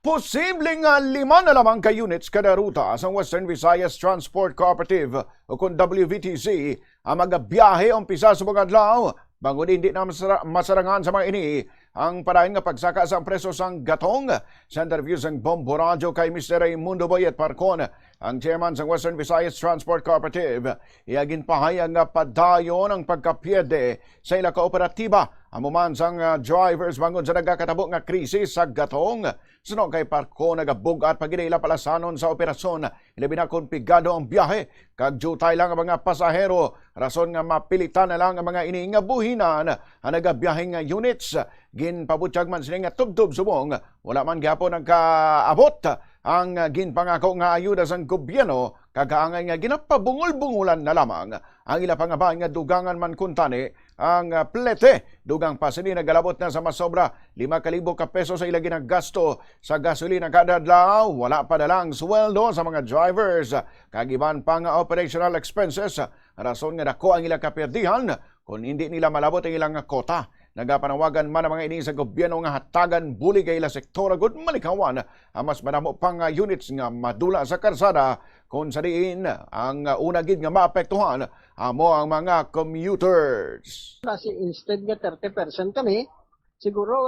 Posibleng 5 na lamang ka units kada ruta sa Western Visayas Transport Cooperative o kung WVTC ang magabiyahe umpisa sa mga adlaw. Bangod hindi na masarangan sa mga ini ang parahin nga pagsaka sa preso sang gatong. Sa interview sang Bombo Radio kay Mr. Raimundo Boyet Parcon, ang chairman sa Western Visayas Transport Cooperative, iagin pahayag nga padayon ang pagkapiede sa ila kooperatiba amuman sang drivers bangod sa nagkakatabo nga krisis sa gatong. Sunog kay Parco nagabugat paginaila palasanon sa operasyon, ilabi na kung pigado ang biyahe kag jutay lang ang mga pasahero, rason nga mapilitan na lang ang mga ini nga buhinan ang nagabiyahe nga units. Ginpabutyag man sila nga tubtub subong, wala man gyapon nagkaabot ang ginpangako nga ayuda sang gobyerno, kagaangay nga ginapabungol-bungulan na lamang ang ila pangabahan nga dugangan man kuntani ang plete. Dugang pa sini nagalabot na sa masobra 5,000 ka peso sa ila ginagasto sa gasolina kada adlaw. Wala pa dalang sweldo sa mga drivers, kagiban pa nga operational expenses, rason nga dako ang ilang kaperdihan kung hindi nila malabot ang ilang kota. Nagapanawagan man ang mga ini sa gobyerno nga hatagan buli kay ila sektor agud malikawan ang mas madamo pang units nga madula sa karsada kung sa diin ang una gid nga maapektuhan amo ang mga commuters. Kasi instead nga 30% kami, siguro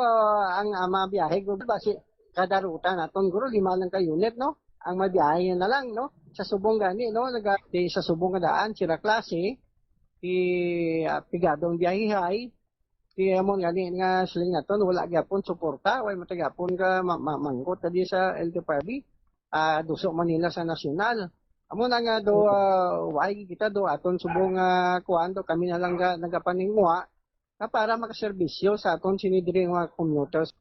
ang mabiyahe ko basi kada ruta naton siguro 5 lang ka unit, no? Ang mabiyahe na lang, no? Sa subong gani, no? Sa subong nga daan sila klase pigadong biyahe kaya mo gani nga siling naton wala gyapon suporta way matagapon ka mangkot di sa LTFRB Dusok Manila sa nasyonal. Amo na nga do way kita do aton subong kuando kami na lang nagapaningmuha para makaserbisyo sa aton sinidiri nga commuters.